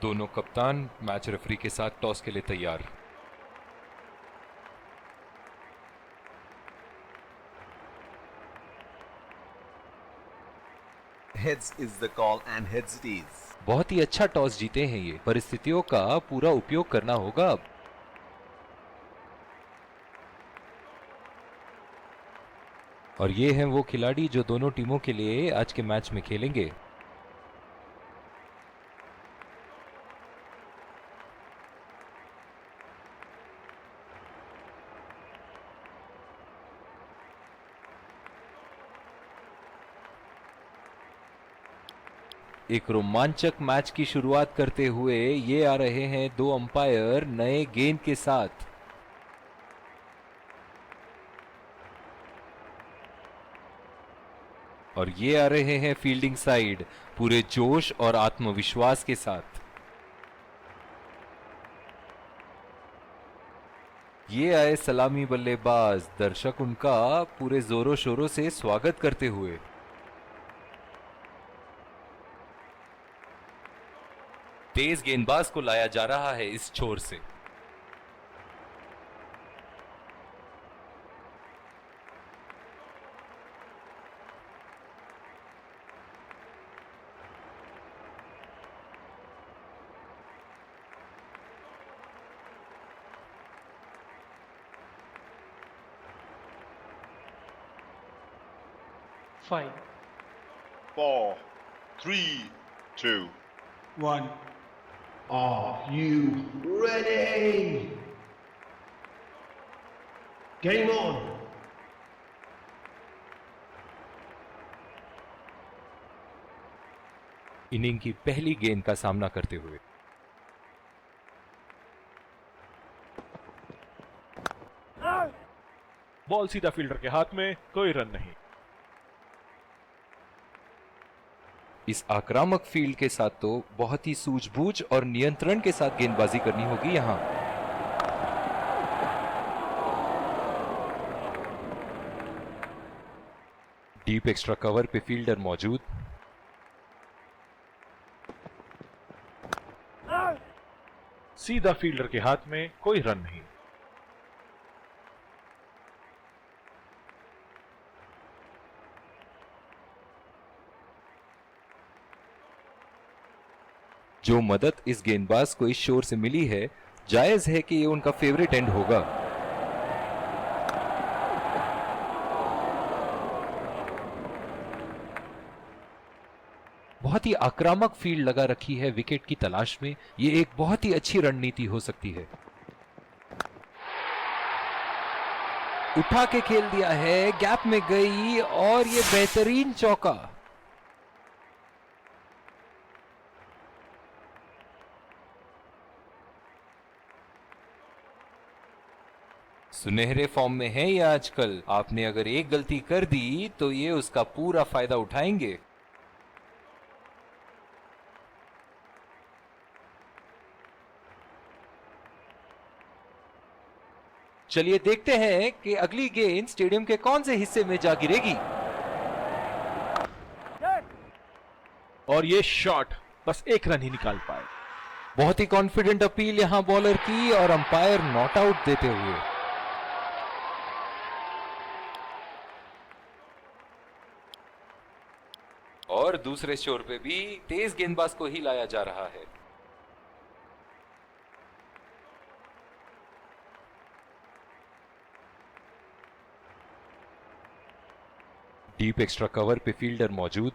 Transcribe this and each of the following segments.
दोनों कप्तान match referee के साथ टॉस के लिए तैयार। Heads is the call and heads it is. बहुत ही अच्छा टॉस जीते हैं ये। परिस्थितियों का पूरा उपयोग करना होगा अब। और ये हैं वो खिलाड़ी जो दोनों टीमों के लिए आज के मैच में खेलेंगे। एक रोमांचक मैच की शुरुआत करते हुए ये आ रहे हैं दो अंपायर नए गेंद के साथ। और ये आ रहे हैं फील्डिंग साइड पूरे जोश और आत्मविश्वास के साथ। ये आए सलामी बल्लेबाज, दर्शक उनका पूरे जोरों शोरों से स्वागत करते हुए। तेज गेंदबाज को लाया जा रहा है इस छोर से। Five, 4, 3, 2. 1. Are you ready? Game on! Inning की पहली गेंद का सामना करते हुए बॉल सीधा फील्डर के हाथ में, कोई रन नहीं। इस आक्रामक फील्ड के साथ तो बहुत ही सूझबूझ और नियंत्रण के साथ गेंदबाजी करनी होगी यहां। डीप एक्स्ट्रा कवर पे फील्डर मौजूद। सीधा फील्डर के हाथ में, कोई रन नहीं। जो मदद इस गेंदबाज को इस शोर से मिली है, जायज है कि ये उनका फेवरेट एंड होगा। बहुत ही आक्रामक फील्ड लगा रखी है विकेट की तलाश में। ये एक बहुत ही अच्छी रणनीति हो सकती है। उठा के खेल दिया है, गैप में गई और ये बेहतरीन चौका। सुनहरे फॉर्म में है ये आजकल। आपने अगर एक गलती कर दी तो ये उसका पूरा फायदा उठाएंगे। चलिए देखते हैं कि अगली गेंद स्टेडियम के कौन से हिस्से में जा गिरेगी। और ये शॉट बस एक रन ही निकाल पाए। बहुत ही कॉन्फिडेंट अपील यहां बॉलर की और अंपायर नॉट आउट देते हुए। और दूसरे छोर पे भी तेज गेंदबाज को ही लाया जा रहा है। डीप एक्स्ट्रा कवर पे फील्डर मौजूद।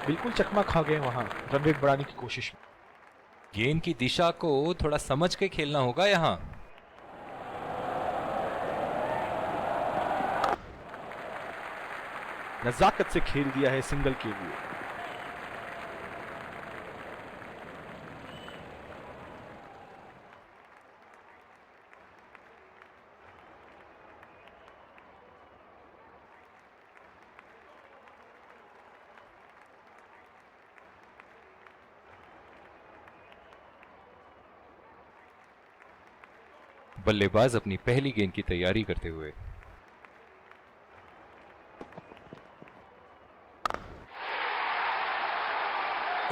बिल्कुल चकमा खा गए वहां रन रेट बढ़ाने की कोशिश में। गेंद की दिशा को थोड़ा समझ के खेलना होगा यहां। नजाकत से खेल दिया है सिंगल के लिए। बल्लेबाज अपनी पहली गेंद की तैयारी करते हुए।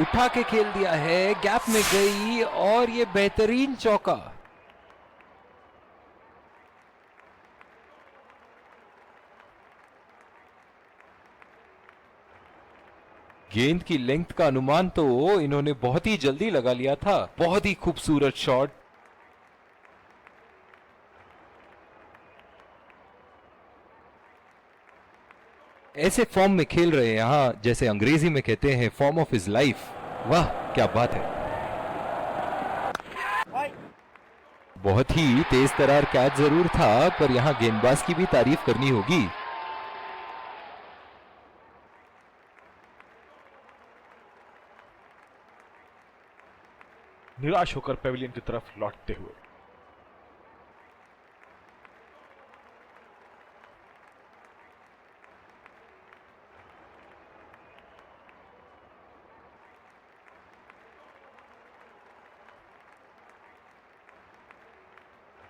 उठा के खेल दिया है, गैप में गई और ये बेहतरीन चौका। गेंद की लेंथ का अनुमान तो इन्होंने बहुत ही जल्दी लगा लिया था। बहुत ही खूबसूरत शॉट। ऐसे फॉर्म में खेल रहे हैं यहां, जैसे अंग्रेजी में कहते हैं फॉर्म ऑफ हिज लाइफ। वाह क्या बात है। बहुत ही तेज तरार कैच जरूर था, पर यहां गेंदबाज की भी तारीफ करनी होगी। निराश होकर पेविलियन की तरफ लौटते हुए।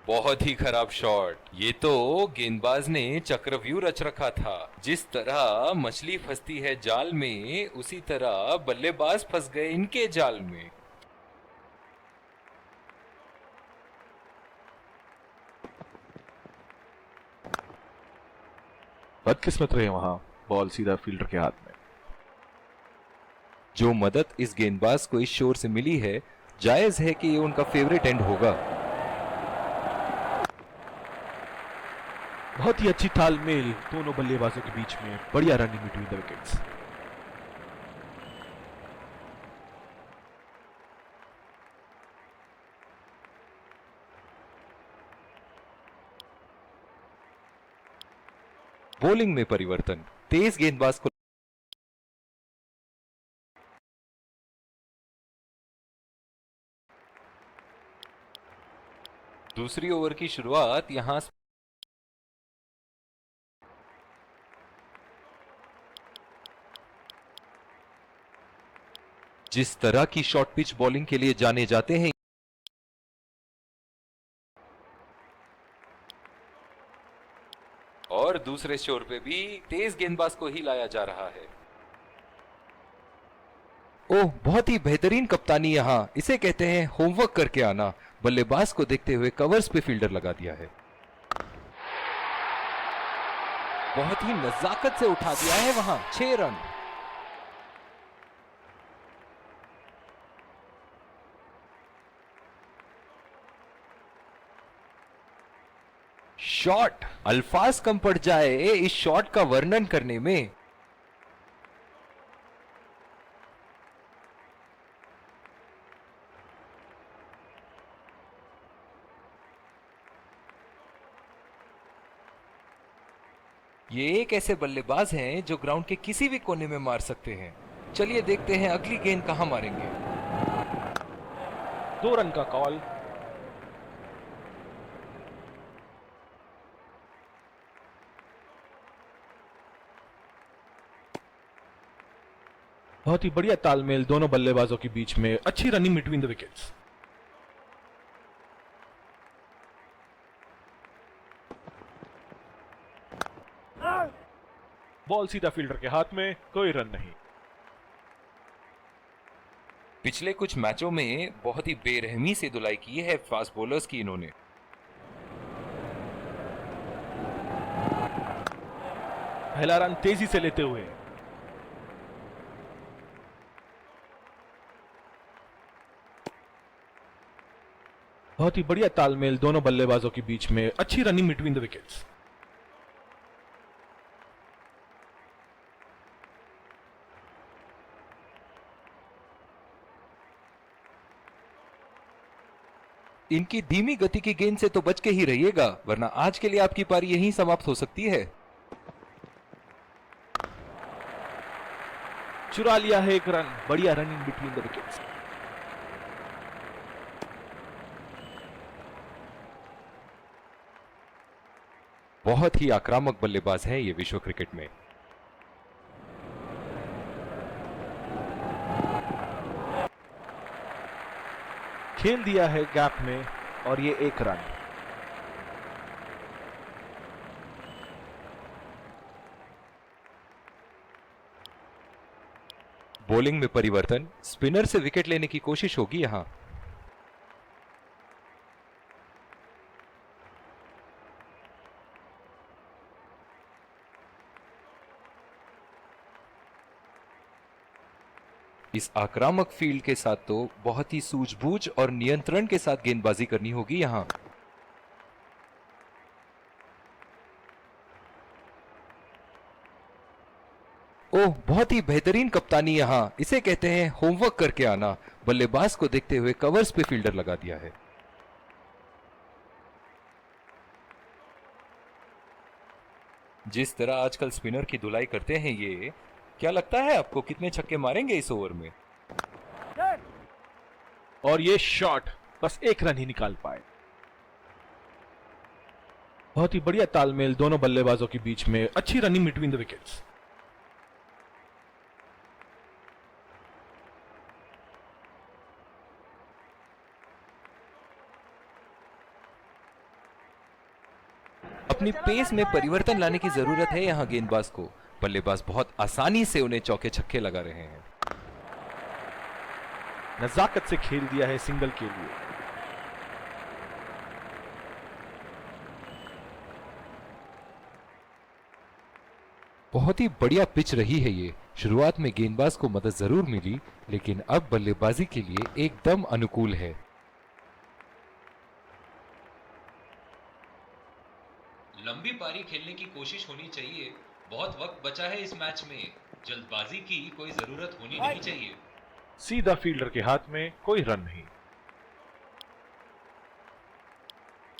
बहुत ही खराब शॉट। ये तो गेंदबाज ने चक्रव्यूह रच रखा था। जिस तरह मछली फंसती है जाल में, उसी तरह बल्लेबाज फंस गए इनके जाल में। बदकिस्मत रहे वहां, बॉल सीधा फील्डर के हाथ में। जो मदद इस गेंदबाज को इस शोर से मिली है, जायज है कि ये उनका फेवरेट एंड होगा। बहुत ही अच्छी तालमेल दोनों बल्लेबाजों के बीच में। बढ़िया running between the wickets. Bowling में परिवर्तन। तेज गेंदबाज को दूसरी ओवर की शुरुआत यहां जिस तरह की शॉर्ट पिच बॉलिंग के लिए जाने जाते हैं, और दूसरे शोर पे भी तेज गेंदबाज को ही लाया जा रहा है। ओह, बहुत ही बेहतरीन कप्तानी यहां। इसे कहते हैं होमवर्क करके आना। बल्लेबाज को देखते हुए कवर्स पे फील्डर लगा दिया है। बहुत ही नजाकत से उठा दिया है वहां। 6 रन। शॉट, अल्फाज कम पड़ जाए इस शॉट का वर्णन करने में। ये एक ऐसे बल्लेबाज हैं जो ग्राउंड के किसी भी कोने में मार सकते हैं। चलिए देखते हैं अगली गेंद कहां मारेंगे। 2 रन का कॉल। बहुत ही बढ़िया तालमेल दोनों बल्लेबाजों के बीच में। अच्छी running between the wickets. Ball सीधा फील्डर के हाथ में। कोई रन नहीं। पिछले कुछ मैचों में बहुत ही बेरहमी से धुलाई की है फास्ट बॉलर्स की इन्होंने। पहला रन तेजी से लेते हुए। बहुत ही बढ़िया तालमेल दोनों बल्लेबाजों के बीच में। अच्छी रनिंग बिटवीन द विकेट्स। इनकी धीमी गति की गेंद से तो बच के ही रहिएगा, वरना आज के लिए आपकी पारी यहीं समाप्त हो सकती है। चुरा लिया है 1 रन। बढ़िया रनिंग बिटवीन द विकेट्स। बहुत ही आक्रामक बल्लेबाज है ये विश्व क्रिकेट में। खेल दिया है गैप में और ये 1 रन। बॉलिंग में परिवर्तन, स्पिनर से विकेट लेने की कोशिश होगी यहां। इस आक्रामक फील्ड के साथ तो बहुत ही सूझबूझ और नियंत्रण के साथ गेंदबाजी करनी होगी यहां। ओह, बहुत ही बेहतरीन कप्तानी यहां, इसे कहते हैं होमवर्क करके आना। बल्लेबाज को देखते हुए कवर्स पे फील्डर लगा दिया है। जिस तरह आजकल स्पिनर की धुलाई करते हैं ये, क्या लगता है आपको कितने छक्के मारेंगे इस ओवर में? और ये शॉट बस एक रन ही निकाल पाए। बहुत ही बढ़िया तालमेल दोनों बल्लेबाजों के बीच में, अच्छी रनिंग बिटवीन द विकेट्स। अपनी पेस में परिवर्तन लाने की जरूरत है यहां गेंदबाज को। बल्लेबाज बहुत आसानी से उन्हें चौके छक्के लगा रहे हैं। नजाकत से खेल दिया है सिंगल के लिए। बहुत ही बढ़िया पिच रही है ये। शुरुआत में गेंदबाज को मदद जरूर मिली, लेकिन अब बल्लेबाजी के लिए एकदम अनुकूल है। लंबी पारी खेलने की कोशिश होनी चाहिए। बहुत वक्त बचा है इस मैच में, जल्दबाजी की कोई जरूरत होनी नहीं चाहिए। सीधा फील्डर के हाथ में, कोई रन नहीं।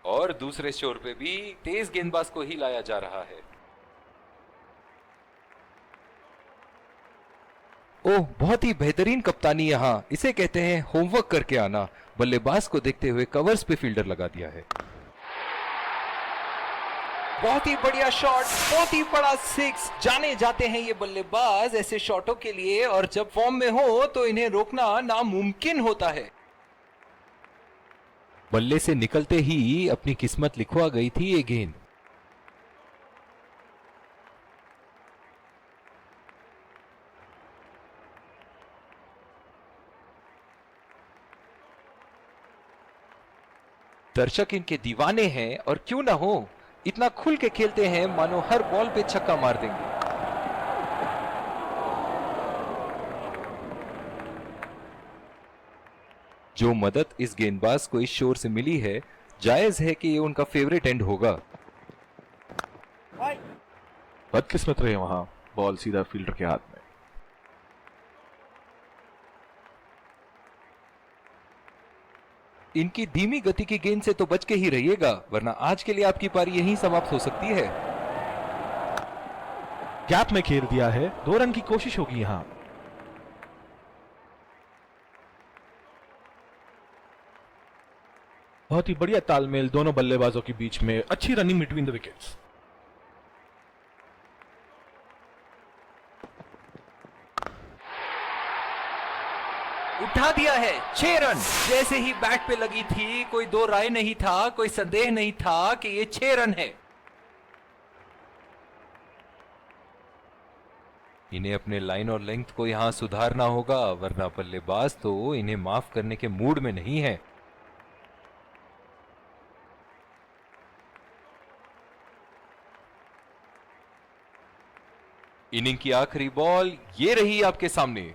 और दूसरे छोर पे भी तेज गेंदबाज को ही लाया जा रहा है। ओह, बहुत ही बेहतरीन कप्तानी यहां, इसे कहते हैं होमवर्क करके आना। बल्लेबाज को देखते हुए कवर्स पे फील्डर लगा दिया है। बहुत ही बढ़िया शॉट, बहुत ही बड़ा सिक्स। जाने जाते हैं ये बल्लेबाज ऐसे शॉटों के लिए, और जब फॉर्म में हो तो इन्हें रोकना नामुमकिन होता है। बल्ले से निकलते ही अपनी किस्मत लिखवा गई थी ये गेंद। दर्शक इनके दीवाने हैं, और क्यों ना हो, इतना खुल के खेलते हैं मानो हर बॉल पे छक्का मार देंगे। जो मदद इस गेंदबाज को इस शोर से मिली है, जायज है कि ये उनका फेवरेट एंड होगा। बदकिस्मत रहे वहां, बॉल सीधा फील्डर के हाथ में। इनकी धीमी गति की गेंद से तो बच के ही रहिएगा, वरना आज के लिए आपकी पारी यहीं समाप्त हो सकती है। गैप में खेल दिया है, 2 रन की कोशिश होगी यहां। बहुत ही बढ़िया तालमेल दोनों बल्लेबाजों के बीच में, अच्छी रनिंग बिटवीन द विकेट्स। उठा दिया है 6 रन। जैसे ही बैट पे लगी थी, कोई दो राय नहीं था, कोई संदेह नहीं था कि ये 6 रन है। इन्हें अपने लाइन और लेंथ को यहां सुधारना होगा, वरना बल्लेबाज तो इन्हें माफ करने के मूड में नहीं है। इनिंग की आखिरी बॉल ये रही आपके सामने।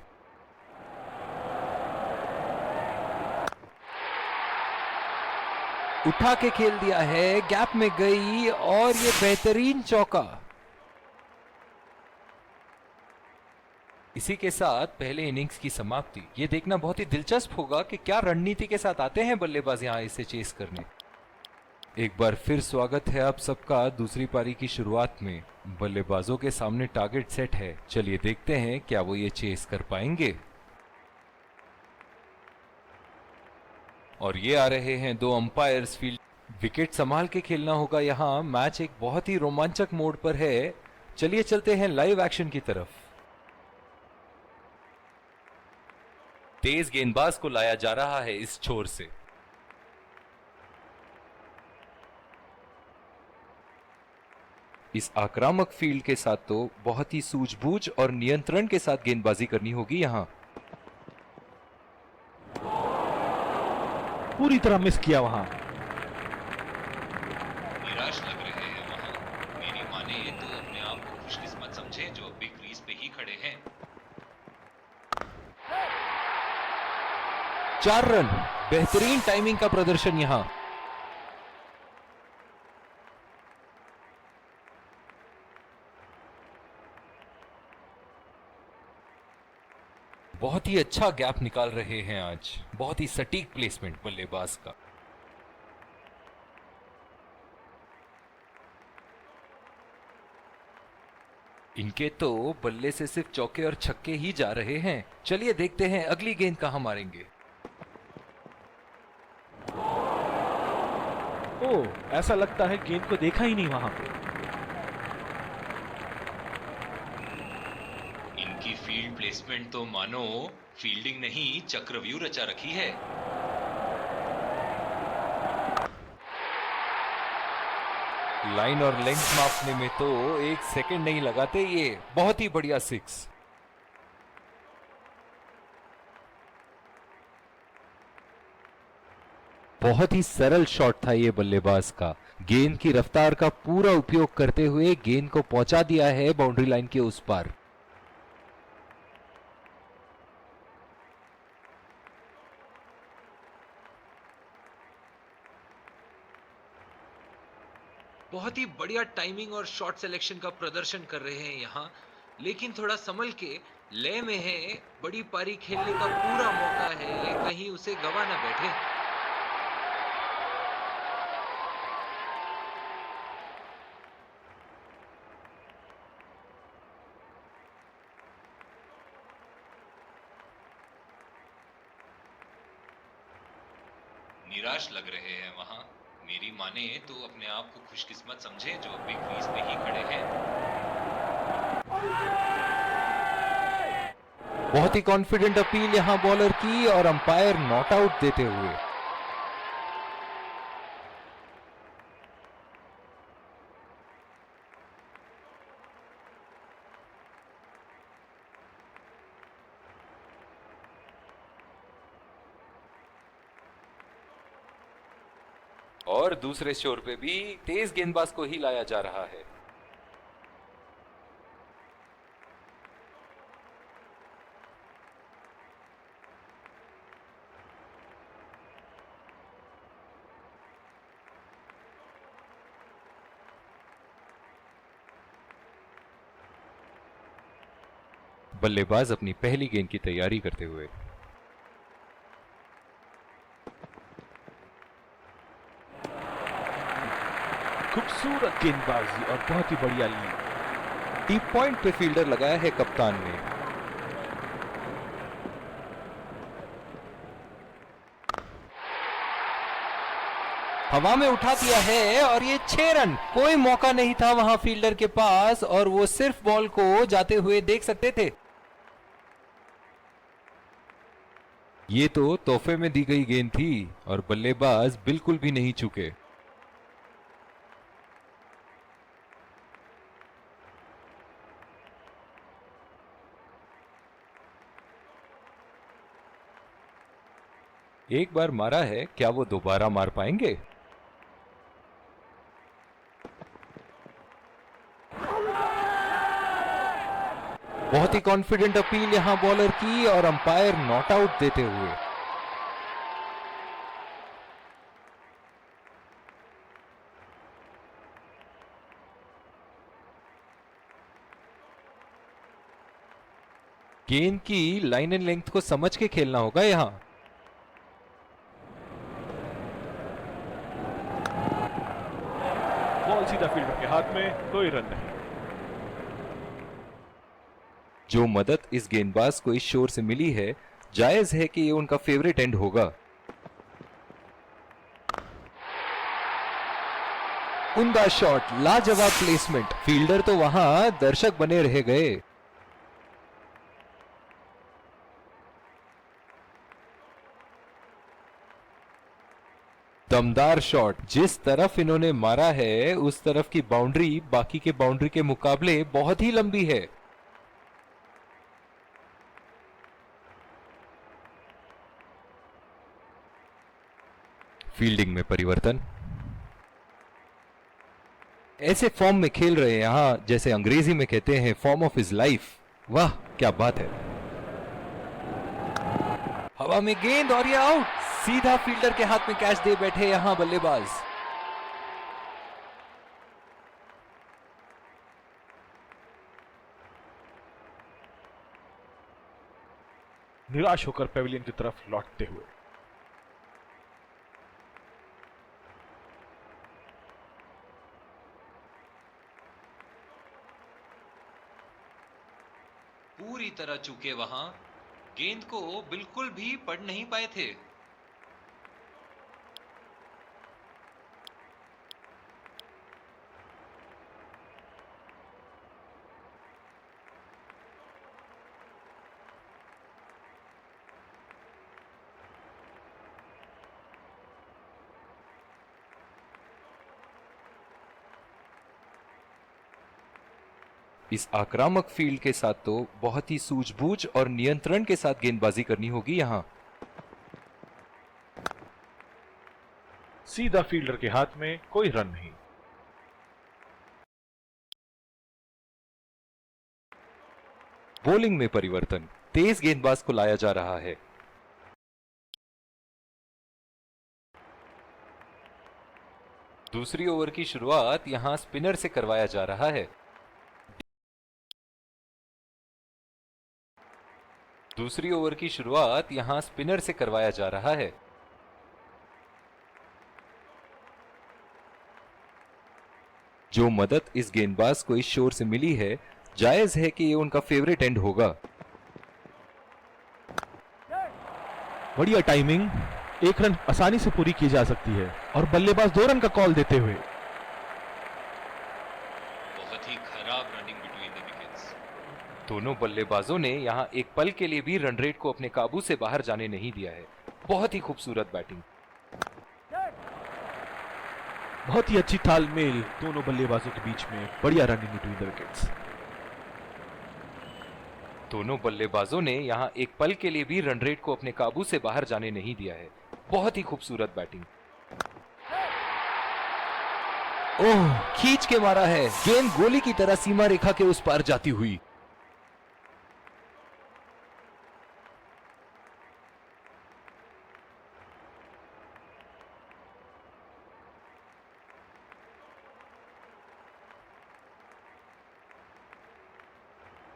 उठा के खेल दिया है, गैप में गई, और ये बेहतरीन चौका। इसी के साथ पहले इनिंग्स की समाप्ति। ये देखना बहुत ही दिलचस्प होगा कि क्या रणनीति के साथ आते हैं बल्लेबाज यहां इसे चेस करने। एक बार फिर स्वागत है आप सबका दूसरी पारी की शुरुआत में। बल्लेबाजों के सामने टारगेट सेट है, चलिए देखते हैं क्या वो ये चेस कर पाएंगे। और ये आ रहे हैं 2 अंपायर्स फील्ड। विकेट संभाल के खेलना होगा यहां। मैच एक बहुत ही रोमांचक मोड पर है। चलिए चलते हैं लाइव एक्शन की तरफ। तेज गेंदबाज को लाया जा रहा है इस छोर से। इस आक्रामक फील्ड के साथ तो बहुत ही सूझबूझ और नियंत्रण के साथ गेंदबाजी करनी होगी यहाँ। पूरी तरह मिस किया वहां। निराश लग रहे हैं वहां। मेरी माने तो अपने आप को खुशकिस्मत समझे जो अभी क्रीज पे ही खड़े हैं। 4 रन, बेहतरीन टाइमिंग का प्रदर्शन यहां। बहुत ही अच्छा गैप निकाल रहे हैं आज। बहुत ही सटीक प्लेसमेंट बल्लेबाज का। इनके तो बल्ले से सिर्फ चौके और छक्के ही जा रहे हैं। चलिए देखते हैं अगली गेंद कहां मारेंगे। ओ, ऐसा लगता है गेंद को देखा ही नहीं वहां पे। इनकी फील्ड प्लेसमेंट तो मानो फील्डिंग नहीं चक्रव्यूह रचा रखी है। लाइन और लेंथ मापने में तो 1 सेकंड नहीं लगाते ये। बहुत ही बढ़िया 6। बहुत ही सरल शॉट था ये बल्लेबाज का। गेंद की रफ्तार का पूरा उपयोग करते हुए गेंद को पहुंचा दिया है बाउंड्री लाइन के उस पार। बहुत ही बढ़िया टाइमिंग और शॉट सिलेक्शन का प्रदर्शन कर रहे हैं यहाँ, लेकिन थोड़ा संभल के। लय में है, बड़ी पारी खेलने का पूरा मौका है, कहीं उसे गवा ना बैठे। निराश लग रहे हैं वहां। मेरी माने तो अपने आप को खुशकिस्मत समझे जो अभी क्रीज पे ही खड़े हैं। बहुत ही कॉन्फिडेंट अपील यहां बॉलर की और अंपायर नॉट आउट देते हुए। और दूसरे शोर पे भी तेज गेंदबाज को ही लाया जा रहा है। बल्लेबाज अपनी पहली गेंद की तैयारी करते हुए। खूबसूरत गेंदबाजी और बहुत ही बढ़िया लीड। डीप पॉइंट पे फील्डर लगाया है कप्तान ने। हवा में उठा दिया है और ये 6 रन। कोई मौका नहीं था वहां फील्डर के पास और वो सिर्फ बॉल को जाते हुए देख सकते थे। ये तो तोहफे में दी गई गेंद थी और बल्लेबाज बिल्कुल भी नहीं चूके। एक बार मारा है, क्या वो दोबारा मार पाएंगे? बहुत ही कॉन्फिडेंट अपील यहां बॉलर की और अंपायर नॉट आउट देते हुए। गेंद की लाइन एंड लेंथ को समझ के खेलना होगा यहां। बॉल सीधा फील्डर के हाथ में, कोई रन नहीं। जो मदद इस गेंदबाज को इस शोर से मिली है, जायज है कि ये उनका फेवरेट एंड होगा। उम्दा शॉट, लाजवाब प्लेसमेंट। फील्डर तो वहां दर्शक बने रह गए। दमदार शॉट। जिस तरफ इन्होंने मारा है उस तरफ की बाउंड्री बाकी के बाउंड्री के मुकाबले बहुत ही लंबी है। फील्डिंग में परिवर्तन। ऐसे फॉर्म में खेल रहे हैं यहां जैसे अंग्रेजी में कहते हैं फॉर्म ऑफ हिज लाइफ। वाह क्या बात है। हवा में गेंद और ये आउट। सीधा फील्डर के हाथ में कैच दे बैठे यहां बल्लेबाज। निराश होकर पेविलियन की तरफ लौटते हुए। पूरी तरह चूके वहां, गेंद को बिल्कुल भी पढ़ नहीं पाए थे। इस आक्रामक फील्ड के साथ तो बहुत ही सूझबूझ और नियंत्रण के साथ गेंदबाजी करनी होगी यहां। सीधा फील्डर के हाथ में कोई रन नहीं। बॉलिंग में परिवर्तन। तेज गेंदबाज को लाया जा रहा है। दूसरी ओवर की शुरुआत यहां स्पिनर से करवाया जा रहा है। दूसरी ओवर की शुरुआत यहां स्पिनर से करवाया जा रहा है। जो मदद इस गेंदबाज को इस शोर से मिली है, जायज है कि ये उनका फेवरेट एंड होगा। बढ़िया टाइमिंग। एक रन आसानी से पूरी की जा सकती है और बल्लेबाज 2 रन का कॉल देते हुए। बहुत ही खराब रनिंग बिटवीन द विकेट्स। दोनों बल्लेबाजों ने यहां एक पल के लिए भी रन रेट को अपने काबू से बाहर जाने नहीं दिया है। बहुत ही खूबसूरत बैटिंग। बहुत ही अच्छी तालमेल दोनों बल्लेबाजों के बीच में। बढ़िया रनिंग बिटवीन द विकेट्स। दोनों बल्लेबाजों ने यहां एक पल के लिए भी रन रेट को अपने काबू से बाहर जाने नहीं दिया है। बहुत ही खूबसूरत बैटिंग। ओह, खींच के मारा है। गेंद गोली की तरह सीमा रेखा के उस पार जाती हुई।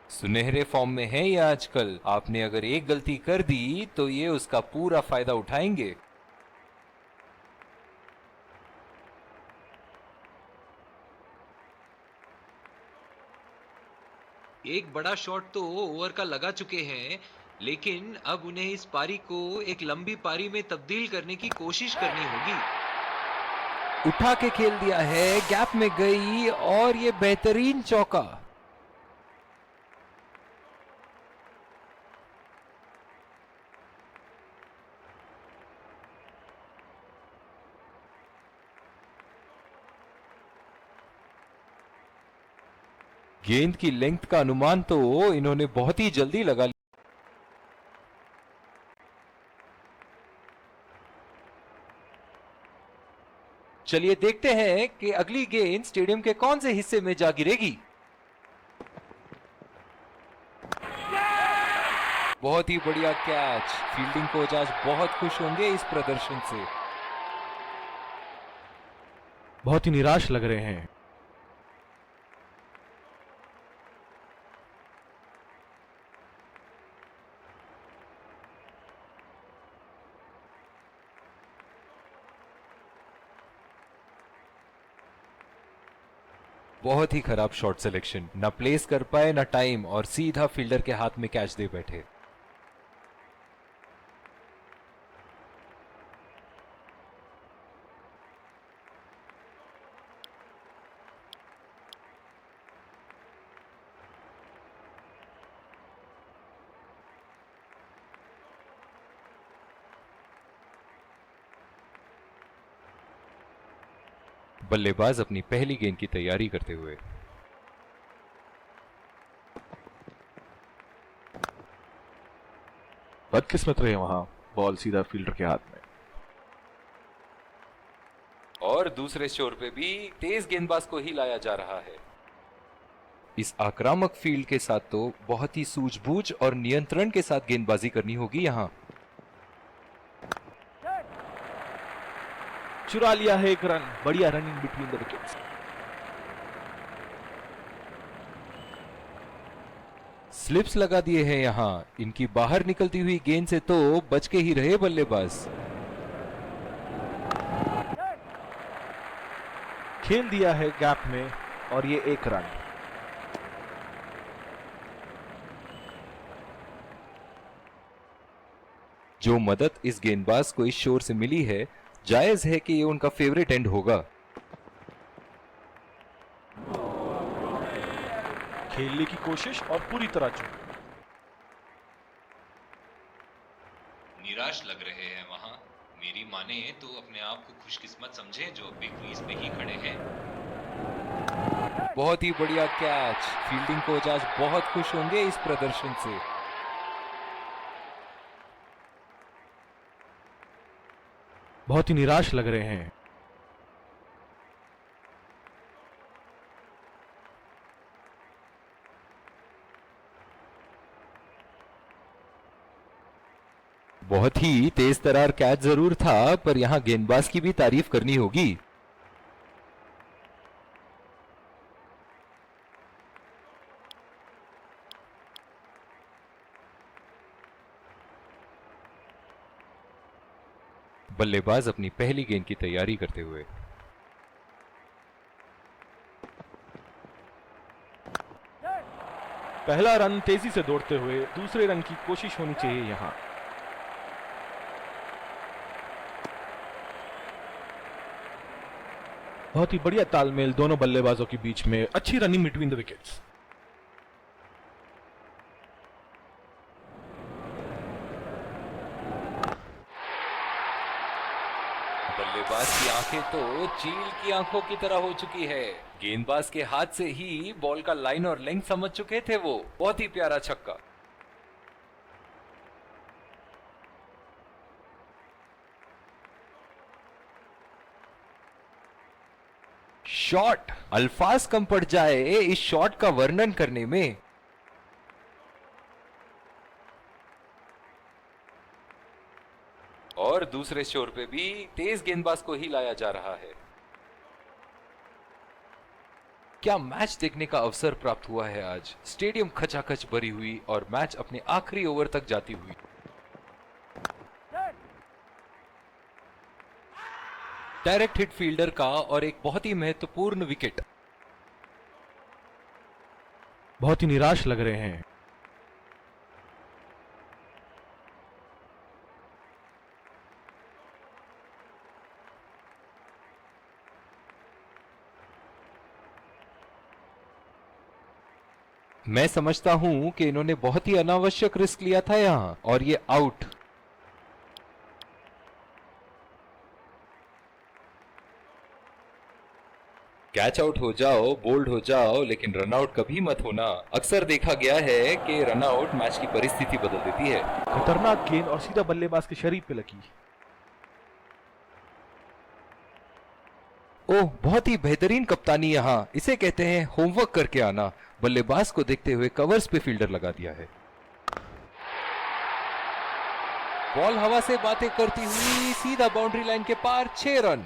सुनहरे फॉर्म में है ये आजकल। आपने अगर एक गलती कर दी तो ये उसका पूरा फायदा उठाएंगे। एक बड़ा शॉट तो ओवर का लगा चुके हैं, लेकिन अब उन्हें इस पारी को एक लंबी पारी में तब्दील करने की कोशिश करनी होगी। उठा के खेल दिया है, गैप में गई और ये बेहतरीन चौका। गेंद की लेंथ का अनुमान तो इन्होंने बहुत ही जल्दी लगा लिया। चलिए देखते हैं कि अगली गेंद स्टेडियम के कौन से हिस्से में जा गिरेगी। बहुत ही बढ़िया कैच। फील्डिंग कोच आज बहुत खुश होंगे इस प्रदर्शन से। बहुत ही निराश लग रहे हैं। बहुत ही खराब शॉट सिलेक्शन। ना प्लेस कर पाए ना टाइम, और सीधा फील्डर के हाथ में कैच दे बैठे। बल्लेबाज अपनी पहली गेंद की तैयारी करते हुए। बदकिस्मत रहे वहां, बॉल सीधा फील्डर के हाथ में। और दूसरे छोर पे भी तेज गेंदबाज को ही लाया जा रहा है। इस आक्रामक फील्ड के साथ तो बहुत ही सूझबूझ और नियंत्रण के साथ गेंदबाजी करनी होगी यहां। चुरा लिया है एक रन, बढ़िया run in between the wickets. Slips लगा दिए हैं यहां। इनकी बाहर निकलती हुई गेंद से तो बच के ही रहे बल्लेबाज। खेल दिया है गैप में और ये एक रन। जो मदद इस गेंदबाज को इस शोर से मिली है, जायज है कि ये उनका फेवरेट एंड होगा। खेलने की कोशिश और पूरी तरह चूक। निराश लग रहे हैं वहां। मेरी माने तो अपने आप को खुशकिस्मत समझे जो अभी क्रीज पे ही खड़े हैं। बहुत ही बढ़िया कैच। फील्डिंग कोच आज बहुत खुश होंगे इस प्रदर्शन से। बहुत ही निराश लग रहे हैं। बहुत ही तेज तरार कैच जरूर था, पर यहां गेंदबाज की भी तारीफ करनी होगी। बल्लेबाज अपनी पहली गेंद की तैयारी करते हुए। पहला रन तेजी से दौड़ते हुए, दूसरे रन की कोशिश होनी चाहिए यहां। बहुत ही बढ़िया तालमेल दोनों बल्लेबाजों के बीच में। अच्छी रनिंग बिटवीन द विकेट्स। बल्लेबाज की आंखें तो चील की आंखों की तरह हो चुकी है। गेंदबाज के हाथ से ही बॉल का लाइन और लेंथ समझ चुके थे वो। बहुत ही प्यारा छक्का। शॉट। अल्फाज कम पड़ जाए इस शॉट का वर्णन करने में। और दूसरे छोर पे भी तेज गेंदबाज को ही लाया जा रहा है। क्या मैच देखने का अवसर प्राप्त हुआ है आज। स्टेडियम खचाखच भरी हुई और मैच अपने आखिरी ओवर तक जाती हुई। डायरेक्ट हिट फील्डर का और एक बहुत ही महत्वपूर्ण विकेट। बहुत ही निराश लग रहे हैं। मैं समझता हूं कि इन्होंने बहुत ही अनावश्यक रिस्क लिया था यहां, और ये आउट। कैच आउट हो जाओ, बोल्ड हो जाओ, लेकिन रन आउट कभी मत होना। अक्सर देखा गया है कि रन आउट मैच की परिस्थिति बदल देती है। खतरनाक गेंद और सीधा बल्लेबाज के शरीर पे लगी। ओह, बहुत ही बेहतरीन कप्तानी यहां। इसे कहते हैं होमवर्क करके आना। बल्लेबाज को देखते हुए कवर्स पे फील्डर लगा दिया है। बॉल हवा से बातें करती हुई सीधा बाउंड्री लाइन के पार। 6 रन।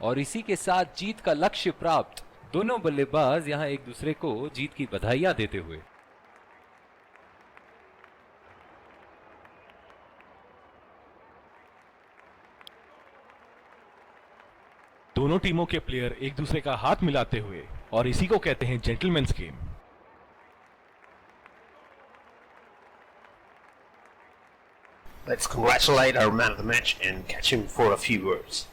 और इसी के साथ जीत का लक्ष्य प्राप्त। दोनों बल्लेबाज यहां एक दूसरे को जीत की बधाइयां देते हुए। दोनों टीमों के प्लेयर एक दूसरे का हाथ मिलाते हुए, और इसी को कहते हैं gentleman's game. Let's congratulate our man of the match and catch him for a few words.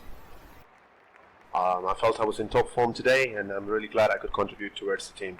I felt I was in top form today, and I'm really glad I could contribute towards the team.